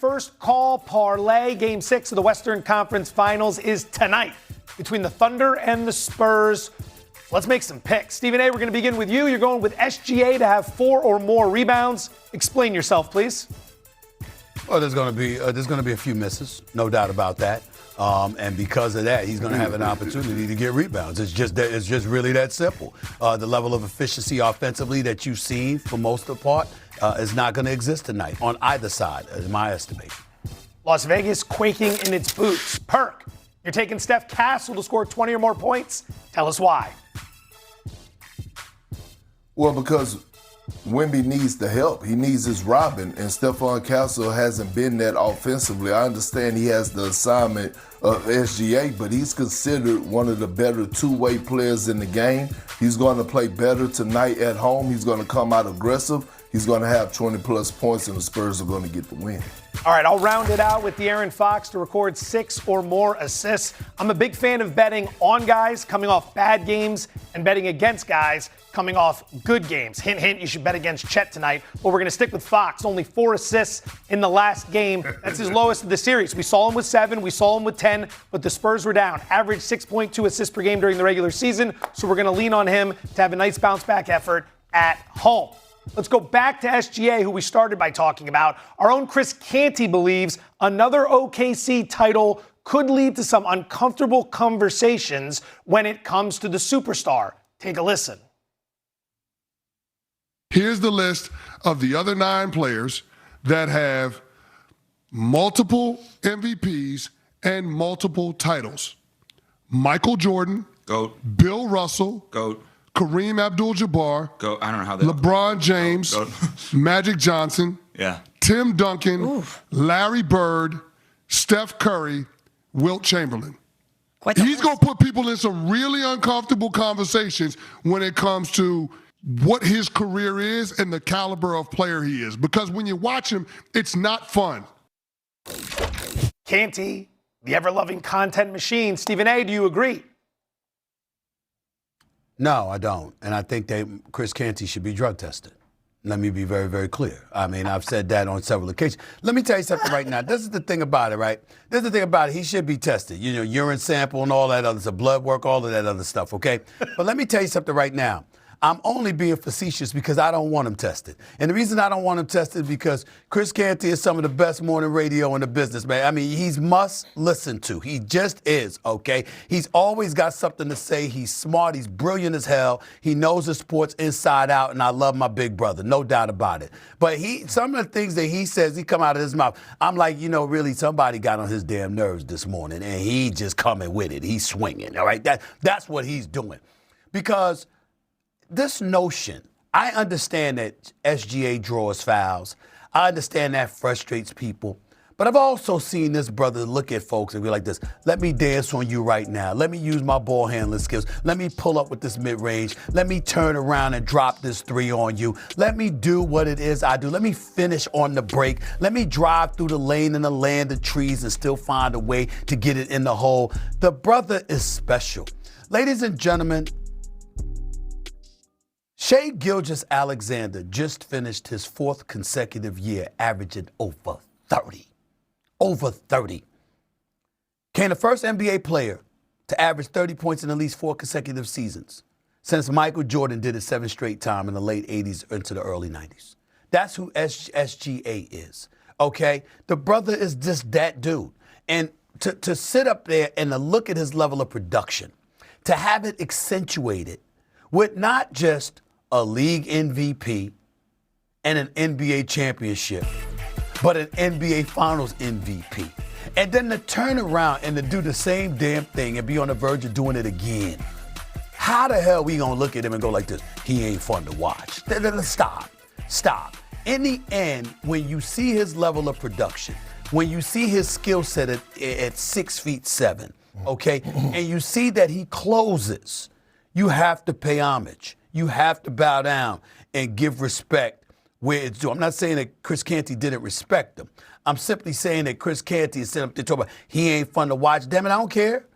first call parlay. Game 6 of the Western Conference Finals is tonight between the Thunder and the Spurs. Let's make some picks. Stephen A., we're going to begin with you. You're going with SGA to have 4 or more rebounds. Explain yourself, please. Well, there's going to be a few misses, no doubt about that. And because of that, he's going to have an opportunity to get rebounds. It's just really that simple. The level of efficiency offensively that you've seen for most of the part is not going to exist tonight on either side, in my estimation. Las Vegas quaking in its boots. Perk, you're taking Steph Castle to score 20 or more points. Tell us why. Well, because Wemby needs the help. He needs his Robin, and Stephon Castle hasn't been that offensively. I understand he has the assignment of SGA, but he's considered one of the better two-way players in the game. He's going to play better tonight at home. He's going to come out aggressive. He's going to have 20-plus points, and the Spurs are going to get the win. All right, I'll round it out with De'Aaron Fox to record 6 or more assists. I'm a big fan of betting on guys coming off bad games and betting against guys coming off good games. Hint, hint, you should bet against Chet tonight. But we're going to stick with Fox. Only 4 assists in the last game. That's his lowest of the series. We saw him with 7. We saw him with 10. But the Spurs were down. Average 6.2 assists per game during the regular season. So we're going to lean on him to have a nice bounce-back effort at home. Let's go back to SGA, who we started by talking about. Our own Chris Canty believes another OKC title could lead to some uncomfortable conversations when it comes to the superstar. Take a listen. Here's the list of the other 9 players that have multiple MVPs and multiple titles. Michael Jordan. GOAT. Bill Russell. GOAT. Kareem Abdul-Jabbar. GOAT. I don't know how they LeBron James. GOAT. Magic Johnson. Yeah. Tim Duncan. Larry Bird. Steph Curry. Wilt Chamberlain. He's going to put people in some really uncomfortable conversations when it comes to what his career is and the caliber of player he is. Because when you watch him, it's not fun. Canty, the ever-loving content machine. Stephen A., do you agree? No, I don't. And I think that Chris Canty should be drug tested. Let me be very, very clear. I mean, I've said that on several occasions. Let me tell you something right now. This is the thing about it, right? This is the thing about it. He should be tested. You know, urine sample and all that other stuff, blood work, all of that other stuff, okay? But let me tell you something right now. I'm only being facetious because I don't want him tested. And the reason I don't want him tested is because Chris Canty is some of the best morning radio in the business, man. I mean, he's must listen to. He just is, okay? He's always got something to say. He's smart. He's brilliant as hell. He knows the sports inside out, and I love my big brother, no doubt about it. But some of the things that he says, he come out of his mouth, I'm like, you know, really, somebody got on his damn nerves this morning, and he just coming with it. He's swinging, all right? That's what he's doing. Because this notion, I understand that SGA draws fouls. I understand that frustrates people. But I've also seen this brother look at folks and be like this, let me dance on you right now. Let me use my ball handling skills. Let me pull up with this mid-range. Let me turn around and drop this 3 on you. Let me do what it is I do. Let me finish on the break. Let me drive through the lane in the land of trees and still find a way to get it in the hole. The brother is special. Ladies and gentlemen, Shai Gilgeous-Alexander just finished his 4th consecutive year averaging over 30. Over 30. Became the first NBA player to average 30 points in at least 4 consecutive seasons since Michael Jordan did it 7 straight times in the late 80s into the early 90s. That's who SGA is, okay? The brother is just that dude. And to sit up there and to look at his level of production, to have it accentuated with not just a league MVP and an NBA championship, but an NBA Finals MVP. And then to turn around and to do the same damn thing and be on the verge of doing it again. How the hell we gonna look at him and go like this, he ain't fun to watch? Stop. In the end, when you see his level of production, when you see his skill set at 6'7", okay, and you see that he closes, you have to pay homage. You have to bow down and give respect where it's due. I'm not saying that Chris Canty didn't respect him. I'm simply saying that Chris Canty is sitting up there talking about he ain't fun to watch. Damn it, I don't care.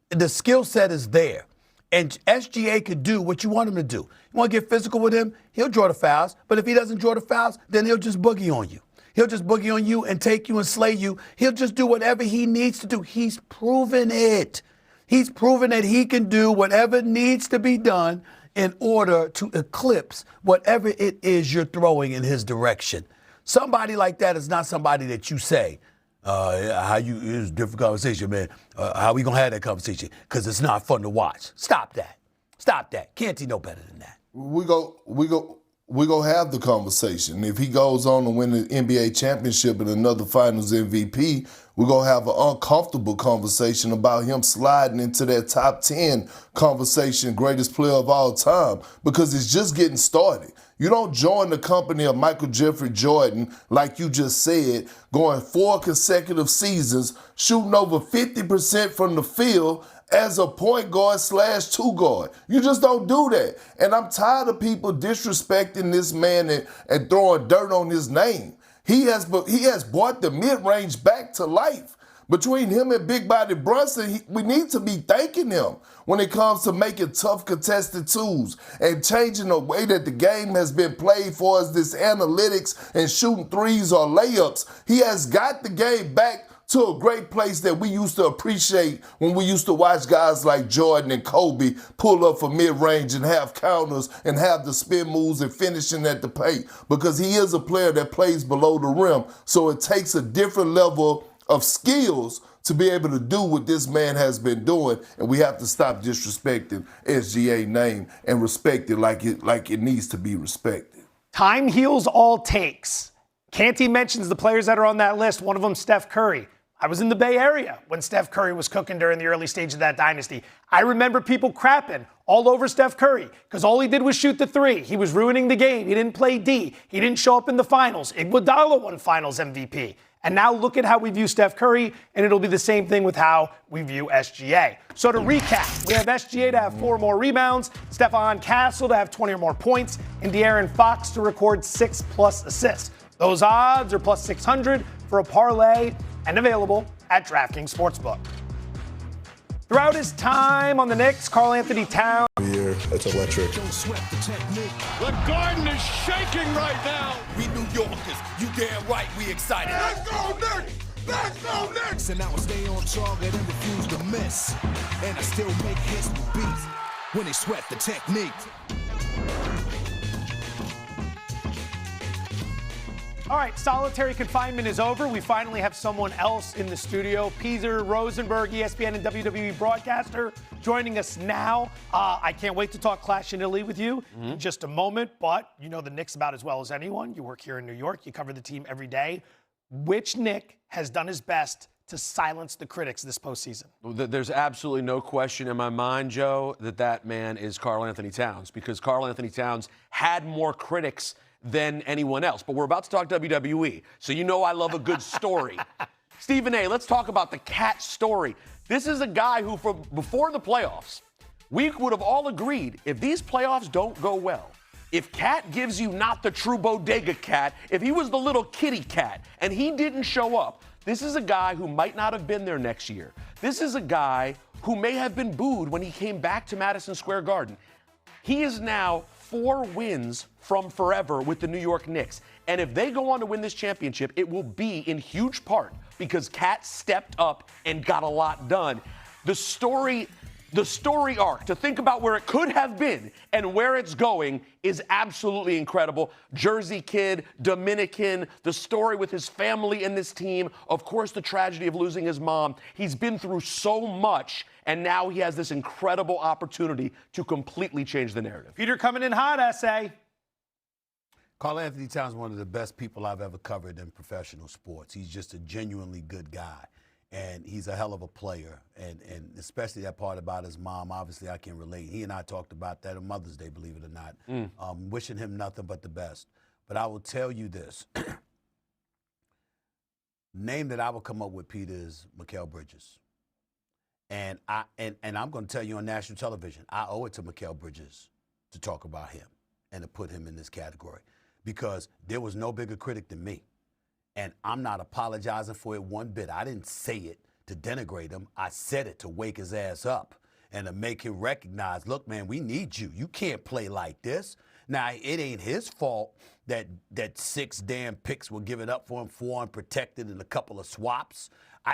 The skill set is there. And SGA could do what you want him to do. You want to get physical with him, he'll draw the fouls. But if he doesn't draw the fouls, then he'll just boogie on you. He'll just boogie on you and take you and slay you. He'll just do whatever he needs to do. He's proven it. He's proven that he can do whatever needs to be done in order to eclipse whatever it is you're throwing in his direction. Somebody like that is not somebody that you say, it's a different conversation, man. How we gonna have that conversation? Because it's not fun to watch. Stop that. Stop that. Canty know better than that. We go have the conversation. If he goes on to win the NBA championship and another Finals MVP, we're going to have an uncomfortable conversation about him sliding into that top 10 conversation, greatest player of all time, because it's just getting started. You don't join the company of Michael Jeffrey Jordan, like you just said, going 4 consecutive seasons, shooting over 50% from the field as a point guard / 2 guard. You just don't do that. And I'm tired of people disrespecting this man and throwing dirt on his name. He has brought the mid-range back to life. Between him and Big Body Brunson, we need to be thanking him when it comes to making tough contested twos and changing the way that the game has been played for us, this analytics and shooting threes or layups. He has got the game back to a great place that we used to appreciate when we used to watch guys like Jordan and Kobe pull up for mid-range and have counters and have the spin moves and finishing at the paint, because he is a player that plays below the rim. So it takes a different level of skills to be able to do what this man has been doing, and we have to stop disrespecting SGA name and respect it like it needs to be respected. Time heals all takes. Canty mentions the players that are on that list, one of them Steph Curry. I was in the Bay Area when Steph Curry was cooking during the early stage of that dynasty. I remember people crapping all over Steph Curry because all he did was shoot the three. He was ruining the game. He didn't play D. He didn't show up in the finals. Iguodala won finals MVP. And now look at how we view Steph Curry, and it'll be the same thing with how we view SGA. So to recap, we have SGA to have 4 more rebounds, Stephon Castle to have 20 or more points, and De'Aaron Fox to record 6+ assists. Those odds are plus 600 for a parlay and available at DraftKings Sportsbook. Throughout his time on the Knicks, Karl-Anthony Towns. Yeah, that's electric. The Garden is shaking right now. We New Yorkers, you damn right we excited. Let's go Knicks! Let's go Knicks! And I will stay on target and refuse to miss. And I still make hits with beats when they sweat the technique. All right, solitary confinement is over. We finally have someone else in the studio. Peter Rosenberg, ESPN and WWE broadcaster, joining us now. I can't wait to talk Clash in Italy with you in just a moment, but you know the Knicks about as well as anyone. You work here in New York. You cover the team every day. Which Knick has done his best to silence the critics this postseason? There's absolutely no question in my mind, Joe, that man is Karl-Anthony Towns, because Karl-Anthony Towns had more critics than anyone else. But we're about to talk WWE, so you know I love a good story. Stephen A., let's talk about the Cat story. This is a guy who, from before the playoffs, we would have all agreed, if these playoffs don't go well, if Cat gives you not the true bodega cat, if he was the little kitty cat and he didn't show up, this is a guy who might not have been there next year. This is a guy who may have been booed when he came back to Madison Square Garden. He is now 4 wins from forever with the New York Knicks. And if they go on to win this championship, it will be in huge part because Cat stepped up and got a lot done. The story arc, to think about where it could have been and where it's going, is absolutely incredible. Jersey kid, Dominican, the story with his family and this team, of course the tragedy of losing his mom. He's been through so much, and now he has this incredible opportunity to completely change the narrative. Peter coming in hot, essay. Karl-Anthony Towns is one of the best people I've ever covered in professional sports. He's just a genuinely good guy. And he's a hell of a player, and especially that part about his mom, obviously I can relate. He and I talked about that on Mother's Day, believe it or not. Wishing him nothing but the best. But I will tell you this. Name that I would come up with, Peter, is Mikal Bridges. And I'm going to tell you on national television, I owe it to Mikal Bridges to talk about him and to put him in this category, because there was no bigger critic than me. And I'm not apologizing for it one bit. I didn't say it to denigrate him. I said it to wake his ass up and to make him recognize, look, man, we need you. You can't play like this. Now, it ain't his fault that 6 damn picks were given up for him, 4 unprotected, and a couple of swaps.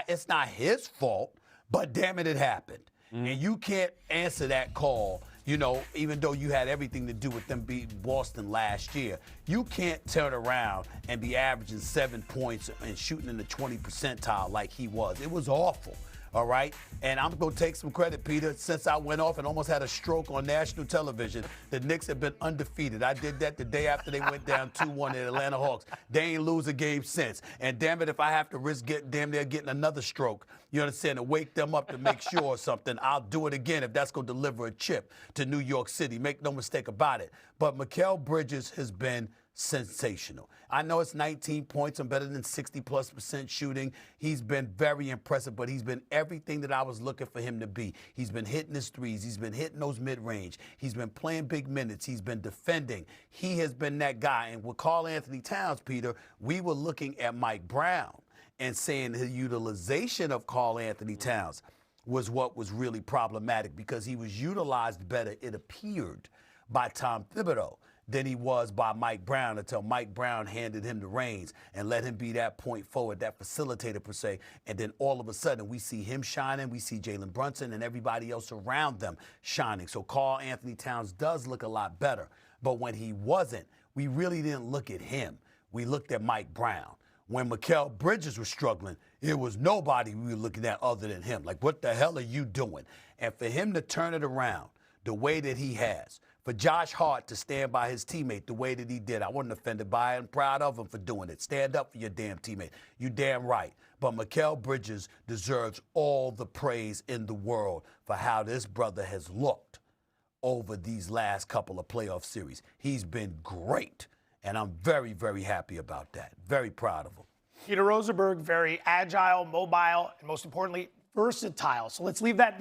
It's not his fault, but damn it happened. And you can't answer that call, even though you had everything to do with them beating Boston last year. You can't turn around and be averaging 7 points and shooting in the 20 percentile like he was. It was awful. All right? And I'm going to take some credit, Peter. Since I went off and almost had a stroke on national television, the Knicks have been undefeated. I did that the day after they went down 2-1 to the Atlanta Hawks. They ain't lose a game since. And damn it, if I have to risk damn near getting another stroke, you understand, to wake them up to make sure or something, I'll do it again if that's going to deliver a chip to New York City. Make no mistake about it. But Mikal Bridges has been sensational. I know it's 19 points and better than 60+% shooting. He's been very impressive, but he's been everything that I was looking for him to be. He's been hitting his threes. He's been hitting those mid-range. He's been playing big minutes. He's been defending. He has been that guy. And with Karl Anthony Towns, Peter, we were looking at Mike Brown and saying the utilization of Karl Anthony Towns was what was really problematic because he was utilized better, it appeared, by Tom Thibodeau than he was by Mike Brown until Mike Brown handed him the reins and let him be that point forward, that facilitator per se. And then all of a sudden we see him shining, we see Jalen Brunson and everybody else around them shining. So Karl Anthony Towns does look a lot better. But when he wasn't, we really didn't look at him. We looked at Mike Brown. When Mikal Bridges was struggling, it was nobody we were looking at other than him. Like, what the hell are you doing? And for him to turn it around the way that he has, for Josh Hart to stand by his teammate the way that he did, I wasn't offended by it. I'm proud of him for doing it. Stand up for your damn teammate. You damn right. But Mikal Bridges deserves all the praise in the world for how this brother has looked over these last couple of playoff series. He's been great, and I'm very, very happy about that. Very proud of him. Peter Rosenberg, very agile, mobile, and most importantly, versatile. So let's leave that